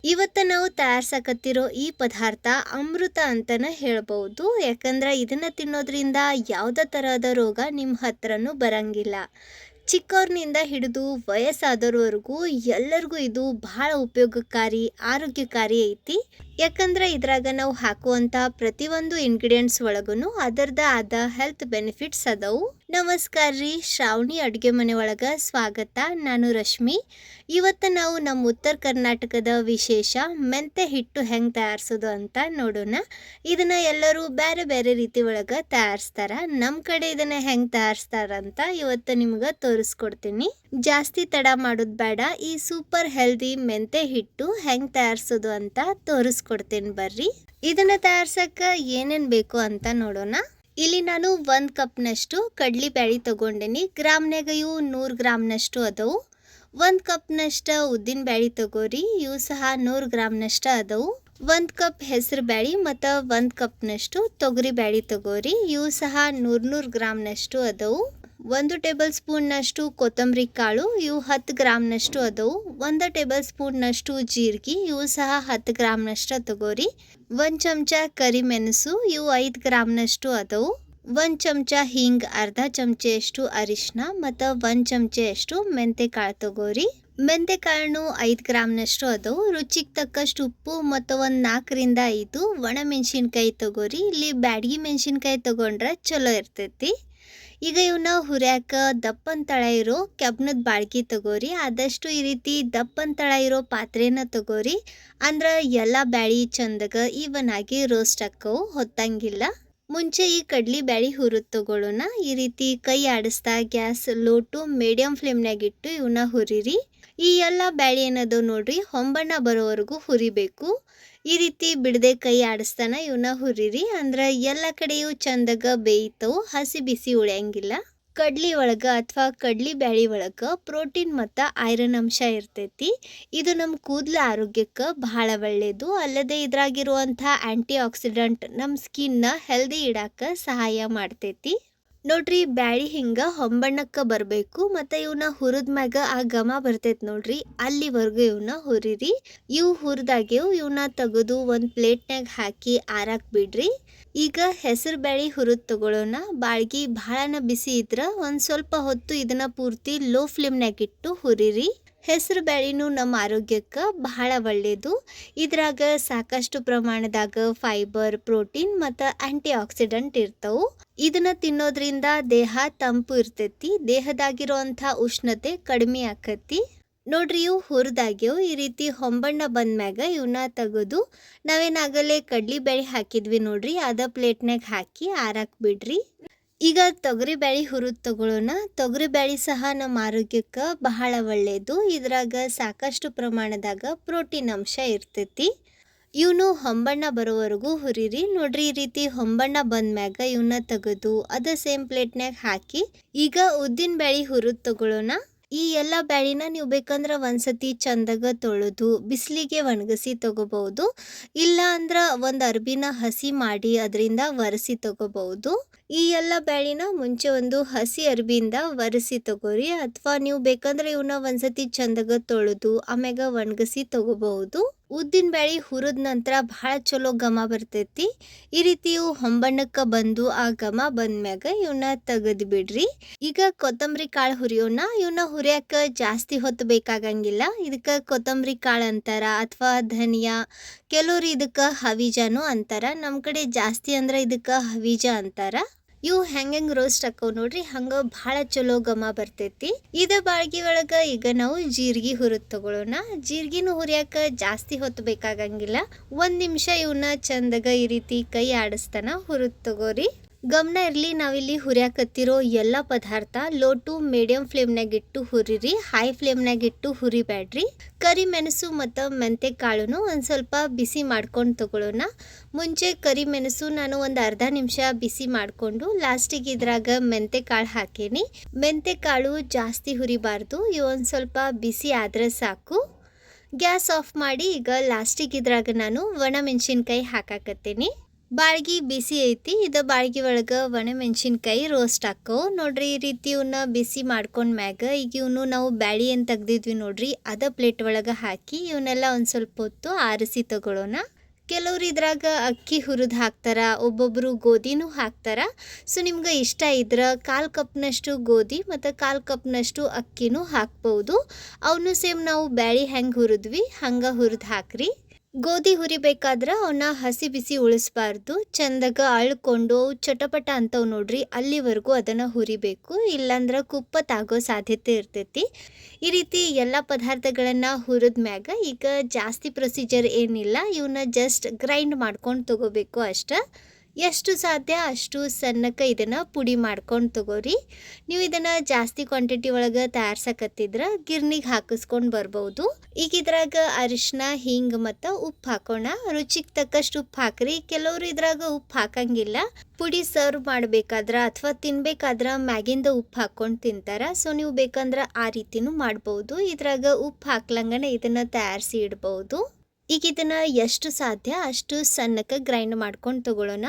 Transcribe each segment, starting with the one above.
ಇವತ್ತು ನಾವು ತಯಾರ್ಸಕತ್ತಿರೋ ಈ ಪದಾರ್ಥ ಅಮೃತ ಅಂತಲೇ ಹೇಳ್ಬೋದು. ಯಾಕಂದ್ರೆ ಇದನ್ನು ತಿನ್ನೋದ್ರಿಂದ ಯಾವುದೇ ತರಹದ ರೋಗ ನಿಮ್ಮ ಹತ್ರನೂ ಬರಂಗಿಲ್ಲ. ಚಿಕ್ಕವ್ರನಿಂದ ಹಿಡಿದು ವಯಸ್ಸಾದವ್ರವರೆಗೂ ಎಲ್ಲರಿಗೂ ಇದು ಬಹಳ ಉಪಯೋಗಕಾರಿ, ಆರೋಗ್ಯಕಾರಿ ಐತಿ. ಯಾಕಂದ್ರೆ ಇದ್ರಾಗ ನಾವು ಹಾಕುವಂಥ ಪ್ರತಿಯೊಂದು ಇಂಗ್ರೀಡಿಯೆಂಟ್ಸ್ ಒಳಗೂ ಅದರದ್ದೇ ಆದ ಹೆಲ್ತ್ ಬೆನಿಫಿಟ್ಸ್ ಅದಾವು. ನಮಸ್ಕಾರ ರೀ, ಶ್ರಾವಣಿ ಅಡುಗೆ ಮನೆ ಒಳಗೆ ಸ್ವಾಗತ. ನಾನು ರಶ್ಮಿ. ಇವತ್ತು ನಾವು ನಮ್ಮ ಉತ್ತರ ಕರ್ನಾಟಕದ ವಿಶೇಷ ಮೆಂತೆ ಹಿಟ್ಟು ಹೆಂಗೆ ತಯಾರಿಸೋದು ಅಂತ ನೋಡೋಣ. ಇದನ್ನು ಎಲ್ಲರೂ ಬೇರೆ ಬೇರೆ ರೀತಿ ಒಳಗೆ ತಯಾರಿಸ್ತಾರ. ನಮ್ಮ ಕಡೆ ಇದನ್ನು ಹೆಂಗೆ ತಯಾರಿಸ್ತಾರಂತ ಇವತ್ತು ನಿಮ್ಗೆ ತೋರಿಸ್ಕೊಡ್ತೀನಿ. ಜಾಸ್ತಿ ತಡ ಮಾಡೋದು ಬೇಡ. ಈ ಸೂಪರ್ ಹೆಲ್ದಿ ಮೆಂತೆ ಹಿಟ್ಟು ಹೆಂಗೆ ತಯಾರಿಸೋದು ಅಂತ ತೋರಿಸ್ಕೊಡ್ತೀನಿ ಬರ್ರಿ. ಇದನ್ನು ತಯಾರ್ಸಕ್ಕೆ ಏನೇನು ಬೇಕು ಅಂತ ನೋಡೋಣ. ಇಲ್ಲಿ ನಾನು 1 ಕಪ್ನಷ್ಟು ಕಡ್ಲಿ ಬ್ಯಾಳಿ ತಗೊಂಡೇನಿ. ಗ್ರಾಮ್ನಾಗ ಇವು 100 ಗ್ರಾಮ್ನಷ್ಟು ಅದಾವು. 1 ಕಪ್ನಷ್ಟು ಉದ್ದಿನ ಬ್ಯಾಳಿ ತಗೋರಿ, ಇವು ಸಹ 100 ಗ್ರಾಮ್ನಷ್ಟು ಅದಾವು. 1 ಕಪ್ ಹೆಸರು ಬ್ಯಾಳಿ ಮತ್ತು 1 ಕಪ್ನಷ್ಟು ತೊಗರಿ ಬ್ಯಾಳಿ ತಗೋರಿ, ಇವು ಸಹ 100 ಗ್ರಾಮ್ನಷ್ಟು ಅದಾವು. 1 ಟೇಬಲ್ ಸ್ಪೂನ್ನಷ್ಟು ಕೊತ್ತಂಬರಿ ಕಾಳು, ಇವು 10 ಗ್ರಾಮ್ನಷ್ಟು ಅದಾವು. 1 ಟೇಬಲ್ ಸ್ಪೂನ್ನಷ್ಟು ಜೀರಿಗೆ, ಇವು ಸಹ 10 ಗ್ರಾಮ್ನಷ್ಟು ತಗೋರಿ. 1 ಚಮಚ ಕರಿಮೆಣಸು, ಇವು 5 ಗ್ರಾಮ್ನಷ್ಟು ಅದಾವು. 1 ಚಮಚ ಹಿಂಗ್, ಅರ್ಧ ಚಮಚೆಯಷ್ಟು ಅರಿಶಿನ ಮತ್ತು 1 ಚಮಚೆಯಷ್ಟು ಮೆಂತೆ ಕಾಳು ತಗೋರಿ. ಮೆಂತೆ ಕಾಳನ್ನು 5 ಗ್ರಾಮ್ನಷ್ಟು ಅದಾವು. ರುಚಿಗೆ ತಕ್ಕಷ್ಟು ಉಪ್ಪು ಮತ್ತು ಒಂದು 4ರಿಂದ 5 ಒಣ ಮೆಣಸಿನ್ಕಾಯಿ ತಗೋರಿ. ಇಲ್ಲಿ ಬ್ಯಾಡಗಿ ಮೆಣಸಿನ್ಕಾಯಿ ತಗೊಂಡ್ರೆ ಚಲೋ ಇರ್ತೈತಿ. ಈಗ ಇವನ್ನ ಹುರ್ಯಾಕ ದಪ್ಪನ ತಳ ಇರೋ ಕೆಬ್ನದ ಬಾಳ್ಗಿ ತಗೋರಿ. ಆದಷ್ಟು ಈ ರೀತಿ ದಪ್ಪನ ತಳ ಇರೋ ಪಾತ್ರೆನ ತಗೋರಿ. ಅಂದ್ರೆ ಎಲ್ಲ ಬ್ಯಾಳಿ ಚಂದಗ ಈವನ್ ಆಗಿ ರೋಸ್ಟ್ ಆಕ್ಕವು, ಹೊತ್ತಂಗಿಲ್ಲ. ಮುಂಚೆ ಈ ಕಡ್ಲಿ ಬ್ಯಾಳಿ ಹುರಿದು ತಗೊಳ್ಳೋಣ. ಈ ರೀತಿ ಕೈ ಆಡಿಸ್ತಾ ಗ್ಯಾಸ್ ಲೋ ಟು ಮೀಡಿಯಂ ಫ್ಲೇಮ್ನಾಗ ಇಟ್ಟು ಇವನ್ನ ಹುರಿರಿ. ಈ ಎಲ್ಲ ಬ್ಯಾಳಿ ಏನದು ನೋಡ್ರಿ, ಹೊಂಬಣ್ಣ ಬರೋವರೆಗೂ ಹುರಿಬೇಕು. ಈ ರೀತಿ ಬಿಡದೆ ಕೈ ಆಡಿಸ್ತಾನ ಇವನ್ನ ಹುರಿರಿ. ಅಂದ್ರೆ ಎಲ್ಲ ಕಡೆಯೂ ಚಂದಗ ಬೇಯ್ತವು, ಹಸಿ ಬಿಸಿ ಉಳಿಯಂಗಿಲ್ಲ. ಕಡ್ಲಿ ಒಳಗೆ ಅಥವಾ ಕಡ್ಲಿ ಬ್ಯಾಳಿ ಒಳಗೆ ಪ್ರೋಟೀನ್ ಮತ್ತು ಐರನ್ ಅಂಶ ಇರ್ತೈತಿ. ಇದು ನಮ್ಮ ಕೂದಲ ಆರೋಗ್ಯಕ್ಕೆ ಬಹಳ ಒಳ್ಳೆಯದು. ಅಲ್ಲದೆ ಇದ್ರಾಗಿರುವಂಥ ಆ್ಯಂಟಿ ಆಕ್ಸಿಡೆಂಟ್ ನಮ್ಮ ಸ್ಕಿನ್ನ ಹೆಲ್ದಿ ಇಡಕ್ಕೆ ಸಹಾಯ ಮಾಡ್ತೈತಿ. ನೋಡ್ರಿ, ಬ್ಯಾಳಿ ಹಿಂಗೆ ಹೊಂಬಣ್ಣಕ್ಕೆ ಬರಬೇಕು ಮತ್ತು ಇವನ್ನ ಹುರಿದ ಮ್ಯಾಗ ಆ ಘಮ ಬರ್ತೈತಿ ನೋಡ್ರಿ, ಅಲ್ಲಿವರೆಗೂ ಇವನ್ನ ಹುರಿರಿ. ಇವು ಹುರಿದಾಗ್ಯವು ಇವನ್ನ ತೆಗೆದು ಒಂದು ಪ್ಲೇಟ್ನಾಗ ಹಾಕಿ ಆರಾಕ್ ಬಿಡ್ರಿ. ಈಗ ಹೆಸರು ಬ್ಯಾಳಿ ಹುರಿದು ತಗೊಳ್ಳೋಣ. ಬಾಳ್ಗಿ ಭಾಳನ ಬಿಸಿ ಇದ್ರೆ ಒಂದು ಸ್ವಲ್ಪ ಹೊತ್ತು ಇದನ್ನ ಪೂರ್ತಿ ಲೋ ಫ್ಲೇಮ್ನಾಗ ಇಟ್ಟು ಹುರಿರಿ. ಹೆಸರು ಬ್ಯಾಳಿನೂ ನಮ್ಮ ಆರೋಗ್ಯಕ್ಕೆ ಬಹಳ ಒಳ್ಳೆಯದು. ಇದ್ರಾಗ ಸಾಕಷ್ಟು ಪ್ರಮಾಣದಾಗ ಫೈಬರ್, ಪ್ರೋಟೀನ್ ಮತ್ತು ಆ್ಯಂಟಿ ಆಕ್ಸಿಡೆಂಟ್ ಇರ್ತವು. ಇದನ್ನ ತಿನ್ನೋದ್ರಿಂದ ದೇಹ ತಂಪು ಇರ್ತೈತಿ, ದೇಹದಾಗಿರುವಂಥ ಉಷ್ಣತೆ ಕಡಿಮೆ ಆಕತಿ. ನೋಡ್ರಿ, ಇವು ಹುರಿದಾಗ್ಯವು. ಈ ರೀತಿ ಹೊಂಬಣ್ಣ ಬಂದ್ಮ್ಯಾಗ ಇವನ್ನ ತೆಗೆದು ನಾವೇನಾಗಲೇ ಕಡ್ಲಿ ಬ್ಯಾಳಿ ಹಾಕಿದ್ವಿ ನೋಡ್ರಿ, ಅದ ಪ್ಲೇಟ್ನಾಗ ಹಾಕಿ ಆರಾಕ್ ಬಿಡ್ರಿ. ಈಗ ತೊಗರಿ ಬ್ಯಾಳಿ ಹುರಿದು ತಗೊಳ್ಳೋಣ. ತೊಗರಿ ಬ್ಯಾಳಿ ಸಹ ನಮ್ಮ ಆರೋಗ್ಯಕ್ಕೆ ಬಹಳ ಒಳ್ಳೆಯದು. ಇದ್ರಾಗ ಸಾಕಷ್ಟು ಪ್ರಮಾಣದಾಗ ಪ್ರೋಟೀನ್ ಅಂಶ ಇರ್ತೈತಿ. ಇವನು ಹೊಂಬಣ್ಣ ಬರೋವರೆಗೂ ಹುರಿರಿ. ನೋಡ್ರಿ, ಈ ರೀತಿ ಹೊಂಬಣ್ಣ ಬಂದ್ಮ್ಯಾಗ ಇವನ್ನ ತೆಗೆದು ಅದ ಸೇಮ್ ಪ್ಲೇಟ್ನಾಗ ಹಾಕಿ ಈಗ ಉದ್ದಿನ ಬ್ಯಾಳಿ ಹುರಿದು ತಗೊಳ್ಳೋಣ. ಈ ಎಲ್ಲ ಬ್ಯಾಳಿನ ನೀವು ಬೇಕಂದ್ರೆ ಒಂದ್ಸತಿ ಚಂದಾಗ ತೊಳೆದು ಬಿಸಿಲಿಗೆ ಒಣಗಿಸಿ ತಗೋಬಹುದು. ಇಲ್ಲ ಅಂದ್ರೆ ಒಂದು ಅರ್ಬಿನ ಹಸಿ ಮಾಡಿ ಅದರಿಂದ ಒರೆಸಿ ತಗೋಬಹುದು. ಈ ಎಲ್ಲ ಬ್ಯಾಳಿನ ಮುಂಚೆ ಒಂದು ಹಸಿ ಅರ್ಬಿಯಿಂದ ಒರೆಸಿ ತಗೋರಿ. ಅಥವಾ ನೀವು ಬೇಕಂದ್ರೆ ಇವನ್ನ ಒಂದ್ಸತಿ ಚಂದಾಗ ತೊಳೆದು ಆಮ್ಯಾಗ ಒಣಗಿಸಿ ತಗೋಬಹುದು. ಉದ್ದಿನ ಬ್ಯಾಳಿ ಹುರಿದ ನಂತರ ಭಾಳ ಚಲೋ ಘಮ ಬರ್ತೈತಿ. ಈ ರೀತಿ ಇವು ಹೊಂಬಣ್ಣಕ್ಕೆ ಬಂದು ಆ ಘಮ ಬಂದ್ಮ್ಯಾಗ ಇವನ್ನ ತೆಗೆದು ಬಿಡ್ರಿ. ಈಗ ಕೊತ್ತಂಬರಿ ಕಾಳು ಹುರಿಯೋಣ. ಇವನ್ನ ಹುರಿಯಾಕ ಜಾಸ್ತಿ ಹೊತ್ತು ಬೇಕಾಗಂಗಿಲ್ಲ. ಇದಕ್ಕೆ ಕೊತ್ತಂಬರಿ ಕಾಳು ಅಂತಾರ ಅಥವಾ ಧನಿಯಾ, ಕೆಲವ್ರು ಇದಕ್ಕೆ ಹವಿಜಾನು ಅಂತಾರ. ನಮ್ಮ ಕಡೆ ಜಾಸ್ತಿ ಅಂದ್ರೆ ಇದಕ್ಕೆ ಹವಿಜ ಅಂತಾರ. ಇವು ಹೆಂಗೆ ರೋಸ್ಟ್ ಹಾಕವು ನೋಡ್ರಿ, ಹಂಗೆ ಭಾಳ ಚಲೋ ಘಮ ಬರ್ತೈತಿ. ಇದ ಬಾಳ್ಗಿ ಒಳಗೆ ಈಗ ನಾವು ಜೀರಿಗೆ ಹುರಿದು ತಗೊಳ್ಳೋಣ. ಜೀರಿಗೆನೂ ಹುರಿಯಾಕ ಜಾಸ್ತಿ ಹೊತ್ತು ಬೇಕಾಗಂಗಿಲ್ಲ. 1 ನಿಮಿಷ ಇವನ್ನ ಚಂದಗ ಈ ರೀತಿ ಕೈ ಆಡಿಸ್ತಾನ ಹುರಿದು ತಗೋರಿ. ಗಮನ ಇರಲಿ, ನಾವಿಲ್ಲಿ ಹುರಿಯಾಕತ್ತಿರೋ ಎಲ್ಲ ಪದಾರ್ಥ ಲೋ ಟು ಮೀಡಿಯಂ ಫ್ಲೇಮ್ನಾಗ ಇಟ್ಟು ಹುರಿರಿ. ಹೈ ಫ್ಲೇಮ್ನಾಗ ಇಟ್ಟು ಹುರಿಬ್ಯಾಡ್ರಿ. ಕರಿಮೆಣಸು ಮತ್ತು ಮೆಂತೆ ಕಾಳುನು ಒಂದು ಸ್ವಲ್ಪ ಬಿಸಿ ಮಾಡ್ಕೊಂಡು ತಗೊಳ್ಳೋಣ. ಮುಂಚೆ ಕರಿಮೆಣಸು ನಾನು ಒಂದು ಅರ್ಧ ನಿಮಿಷ ಬಿಸಿ ಮಾಡಿಕೊಂಡು ಲಾಸ್ಟಿಗೆ ಇದ್ರಾಗ ಮೆಂತೆ ಕಾಳು ಹಾಕೀನಿ. ಮೆಂತೆ ಕಾಳು ಜಾಸ್ತಿ ಹುರಿಬಾರ್ದು, ಇವೊಂದು ಸ್ವಲ್ಪ ಬಿಸಿ ಆದರೆ ಸಾಕು. ಗ್ಯಾಸ್ ಆಫ್ ಮಾಡಿ ಈಗ ಲಾಸ್ಟಿಗೆ ಇದ್ರಾಗ ನಾನು ಒಣ ಮೆಣಸಿನ್ಕಾಯಿ ಹಾಕಾಕತ್ತೀನಿ. ಬಾಳ್ಗಿ ಬಿಸಿ ಐತಿ. ಇದು ಬಾಳ್ಗಿ ಒಳಗೆ ಒಣಮೆಣಸಿನ್ಕಾಯಿ ರೋಸ್ಟ್ ಹಾಕವು ನೋಡ್ರಿ. ಈ ರೀತಿ ಇವನ್ನ ಬಿಸಿ ಮಾಡ್ಕೊಂಡ್ ಮ್ಯಾಗ ಈಗ ಇವನು ನಾವು ಬ್ಯಾಳಿ ಏನು ತೆಗ್ದಿದ್ವಿ ನೋಡ್ರಿ ಅದ ಪ್ಲೇಟ್ ಒಳಗೆ ಹಾಕಿ ಇವನ್ನೆಲ್ಲ ಒಂದು ಸ್ವಲ್ಪ ಹೊತ್ತು ಆರಿಸಿ ತಗೊಳ್ಳೋಣ. ಕೆಲವ್ರು ಇದ್ರಾಗ ಅಕ್ಕಿ ಹುರಿದು ಹಾಕ್ತಾರ, ಒಬ್ಬೊಬ್ಬರು ಗೋಧಿನೂ ಹಾಕ್ತಾರ. ಸೊ ನಿಮ್ಗೆ ಇಷ್ಟ ಇದ್ರೆ 1/4 ಕಪ್ನಷ್ಟು ಗೋಧಿ ಮತ್ತು 1/4 ಕಪ್ನಷ್ಟು ಅಕ್ಕಿನೂ ಹಾಕ್ಬೋದು. ಅವನು ಸೇಮ್ ನಾವು ಬ್ಯಾಳಿ ಹೆಂಗೆ ಹುರಿದ್ವಿ ಹಂಗೆ ಹುರಿದು ಹಾಕ್ರಿ. ಗೋಧಿ ಹುರಿಬೇಕಾದ್ರೆ ಅವನ್ನ ಹಸಿ ಬಿಸಿ ಉಳಿಸ್ಬಾರ್ದು. ಚಂದಾಗ ಅಳ್ಕೊಂಡು ಚಟಪಟ ಅಂತವ್ ನೋಡ್ರಿ ಅಲ್ಲಿವರೆಗೂ ಅದನ್ನು ಹುರಿಬೇಕು, ಇಲ್ಲಾಂದ್ರೆ ಕುಪ್ಪತ್ತಾಗೋ ಸಾಧ್ಯತೆ ಇರ್ತೈತಿ. ಈ ರೀತಿ ಎಲ್ಲ ಪದಾರ್ಥಗಳನ್ನು ಹುರಿದ ಮ್ಯಾಗ ಈಗ ಜಾಸ್ತಿ ಪ್ರೊಸೀಜರ್ ಏನಿಲ್ಲ, ಇವನ್ನ ಜಸ್ಟ್ ಗ್ರೈಂಡ್ ಮಾಡ್ಕೊಂಡು ತಗೋಬೇಕು ಅಷ್ಟೆ. ಎಷ್ಟು ಸಾಧ್ಯ ಅಷ್ಟು ಸಣ್ಣಕ್ಕೆ ಇದನ್ನು ಪುಡಿ ಮಾಡ್ಕೊಂಡು ತಗೋರಿ. ನೀವು ಇದನ್ನು ಜಾಸ್ತಿ ಕ್ವಾಂಟಿಟಿ ಒಳಗೆ ತಯಾರ್ಸಕತ್ತಿದ್ರೆ ಗಿರ್ನಿಗೆ ಹಾಕಿಸ್ಕೊಂಡು ಬರ್ಬೋದು. ಈಗ ಇದ್ರಾಗ ಅರಿಶಿನ, ಹಿಂಗ್ ಮತ್ತು ಉಪ್ಪು ಹಾಕೋಣ. ರುಚಿಗೆ ತಕ್ಕಷ್ಟು ಉಪ್ಪು ಹಾಕ್ರಿ. ಕೆಲವರು ಇದ್ರಾಗ ಉಪ್ಪು ಹಾಕಂಗಿಲ್ಲ, ಪುಡಿ ಸರ್ವ್ ಮಾಡಬೇಕಾದ್ರೆ ಅಥವಾ ತಿನ್ಬೇಕಾದ್ರೆ ಮ್ಯಾಗಿಂದ ಉಪ್ಪು ಹಾಕ್ಕೊಂಡು ತಿಂತಾರೆ. ಸೊ ನೀವು ಬೇಕಂದ್ರೆ ಆ ರೀತಿನೂ ಮಾಡ್ಬೋದು. ಇದ್ರಾಗ ಉಪ್ಪು ಹಾಕ್ಲಂಗನೆ ಇದನ್ನು ತಯಾರಿಸಿ ಇಡ್ಬೋದು. ಈಗ ಇದನ್ನು ಎಷ್ಟು ಸಾಧ್ಯ ಅಷ್ಟು ಸಣ್ಣಕ್ಕೆ ಗ್ರೈಂಡ್ ಮಾಡ್ಕೊಂಡು ತಗೊಳ್ಳೋಣ.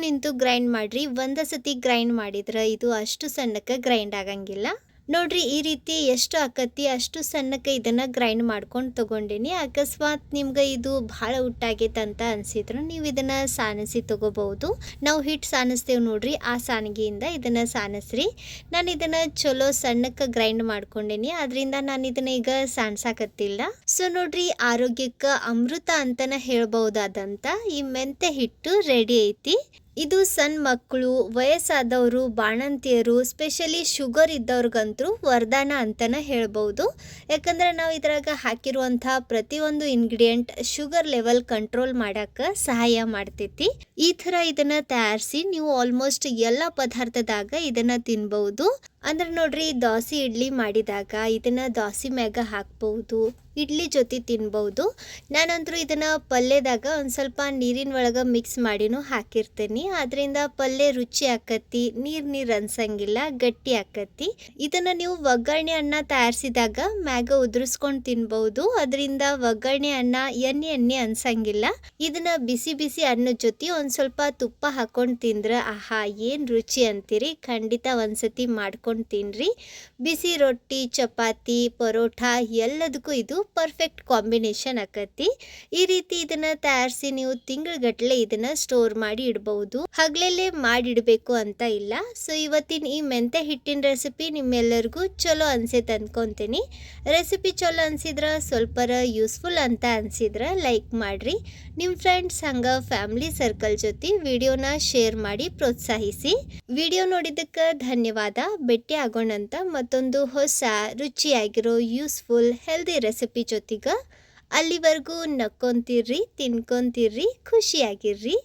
ನಿಂತು ಗ್ರೈಂಡ್ ಮಾಡಿರಿ. ಒಂದು ಸತಿ ಗ್ರೈಂಡ್ ಮಾಡಿದ್ರೆ ಇದು ಅಷ್ಟು ಸಣ್ಣಕ್ಕೆ ಗ್ರೈಂಡ್ ಆಗಂಗಿಲ್ಲ. ನೋಡ್ರಿ ಈ ರೀತಿ ಎಷ್ಟು ಆಕತಿ ಅಷ್ಟು ಸಣ್ಣಕ್ಕೆ ಇದನ್ನು ಗ್ರೈಂಡ್ ಮಾಡ್ಕೊಂಡು ತೊಗೊಂಡೀನಿ. ಅಕಸ್ಮಾತ್ ನಿಮ್ಗೆ ಇದು ಭಾಳ ಉಟ್ಟಾಗೈತೆ ಅಂತ ಅನಿಸಿದ್ರೆ ನೀವು ಇದನ್ನು ಸಾನಿಸಿ ತೊಗೋಬಹುದು. ನಾವು ಹಿಟ್ಟು ಸಾನಿಸ್ತೇವೆ ನೋಡ್ರಿ ಆ ಸಾನಿಗೆಯಿಂದ ಇದನ್ನು ಸಾನಿಸ್ರಿ. ನಾನು ಇದನ್ನು ಚಲೋ ಸಣ್ಣಕ್ಕೆ ಗ್ರೈಂಡ್ ಮಾಡ್ಕೊಂಡೀನಿ, ಅದರಿಂದ ನಾನು ಇದನ್ನು ಈಗ ಸಾನ್ಸಾಕತ್ತಿಲ್ಲ. ಸೊ ನೋಡ್ರಿ ಆರೋಗ್ಯಕ್ಕೆ ಅಮೃತ ಅಂತಲೇ ಹೇಳ್ಬಹುದಾದಂಥ ಈ ಮೆಂತೆ ಹಿಟ್ಟು ರೆಡಿ ಐತಿ. ಇದು ಸಣ್ಣ ಮಕ್ಕಳು, ವಯಸ್ಸಾದವರು, ಬಾಣಂತಿಯರು, ಸ್ಪೆಷಲಿ ಶುಗರ್ ಇದ್ದವ್ರಿಗಂತೂ ವರದಾನ ಅಂತಲೇ ಹೇಳ್ಬೋದು. ಯಾಕಂದ್ರೆ ನಾವು ಇದ್ರಾಗ ಹಾಕಿರುವಂಥ ಪ್ರತಿಯೊಂದು ಇಂಗ್ರೀಡಿಯೆಂಟ್ ಶುಗರ್ ಲೆವೆಲ್ ಕಂಟ್ರೋಲ್ ಮಾಡೋಕ್ಕೆ ಸಹಾಯ ಮಾಡ್ತೈತಿ. ಈ ಥರ ಇದನ್ನು ತಯಾರಿಸಿ ನೀವು ಆಲ್ಮೋಸ್ಟ್ ಎಲ್ಲ ಪದಾರ್ಥದಾಗ ಇದನ್ನು ತಿನ್ಬಹುದು. ಅಂದ್ರೆ ನೋಡ್ರಿ ದೋಸೆ ಇಡ್ಲಿ ಮಾಡಿದಾಗ ಇದನ್ನು ದೋಸೆ ಮ್ಯಾಗ ಹಾಕ್ಬಹುದು, ಇಡ್ಲಿ ಜೊತೆ ತಿನ್ಬಹುದು. ನಾನಂತರೂ ಇದನ್ನು ಪಲ್ಯದಾಗ ಒಂದು ಸ್ವಲ್ಪ ನೀರಿನ ಒಳಗೆ ಮಿಕ್ಸ್ ಮಾಡಿನೂ ಹಾಕಿರ್ತೇನೆ. ಅದರಿಂದ ಪಲ್ಯ ರುಚಿ ಆಕತಿ, ನೀರು ಅನ್ಸಂಗಿಲ್ಲ, ಗಟ್ಟಿ ಆಕತಿ. ಇದನ್ನು ನೀವು ಒಗ್ಗರಣೆ ಅನ್ನ ತಯಾರಿಸಿದಾಗ ಮ್ಯಾಗ ಉದುರಿಸ್ಕೊಂಡು ತಿನ್ಬಹುದು. ಅದರಿಂದ ಒಗ್ಗರಣೆ ಅನ್ನ ಎಣ್ಣೆ ಅನ್ಸಂಗಿಲ್ಲ. ಇದನ್ನು ಬಿಸಿ ಬಿಸಿ ಅನ್ನದ ಜೊತೆ ಒಂದು ಸ್ವಲ್ಪ ತುಪ್ಪ ಹಾಕೊಂಡು ತಿಂದ್ರೆ ಆಹಾ ಏನು ರುಚಿ ಅಂತೀರಿ. ಖಂಡಿತ ಒಂದ್ಸತಿ ಮಾಡ್ಕೊಂಡು ತಿನ್ರಿ. ಬಿಸಿ ರೊಟ್ಟಿ, ಚಪಾತಿ, ಪರೋಠ ಎಲ್ಲದಕ್ಕೂ ಇದು ಪರ್ಫೆಕ್ಟ್ ಕಾಂಬಿನೇಷನ್ ಆಕತಿ. ಈ ರೀತಿ ಇದನ್ನ ತಯಾರಿಸಿ ನೀವು ತಿಂಗಳಗಟ್ಟಲೆ ಇದನ್ನ ಸ್ಟೋರ್ ಮಾಡಿ ಇಡಬಹುದು. ಹಗಲಲ್ಲೇ ಮಾಡಿಡಬೇಕು ಅಂತ ಇಲ್ಲ. ಸೊ ಇವತ್ತಿನ ಈ ಮೆಂತೆ ಹಿಟ್ಟಿನ ರೆಸಿಪಿ ನಿಮ್ಮೆಲ್ಲರಿಗೂ ಚಲೋ ಅನ್ಸೈತೆ ಅಂದ್ಕೊತೀನಿ. ರೆಸಿಪಿ ಚಲೋ ಅನ್ಸಿದ್ರೆ ಸ್ವಲ್ಪರ ಯೂಸ್ಫುಲ್ ಅಂತ ಅನ್ಸಿದ್ರೆ ಲೈಕ್ ಮಾಡ್ರಿ. ನಿಮ್ಮ ಫ್ರೆಂಡ್ಸ್ ಹಂಗ ಫ್ಯಾಮಿಲಿ ಸರ್ಕಲ್ ಜೊತೆ ವಿಡಿಯೋನ ಶೇರ್ ಮಾಡಿ ಪ್ರೋತ್ಸಾಹಿಸಿ. ವಿಡಿಯೋ ನೋಡಿದ್ದಕ್ಕೆ ಧನ್ಯವಾದ. ಭೇಟಿ ಆಗೋಣಂತ ಮತ್ತೊಂದು ಹೊಸ ರುಚಿಯಾಗಿರೋ ಯೂಸ್ಫುಲ್ ಹೆಲ್ದಿ ರೆಸಿಪಿ ಜೊತೆಗೆ. ಅಲ್ಲಿವರೆಗೂ ನಕ್ಕೊಂತಿರ್ರಿ, ತಿನ್ಕೊಂತಿರ್ರಿ, ಖುಷಿಯಾಗಿರ್ರಿ.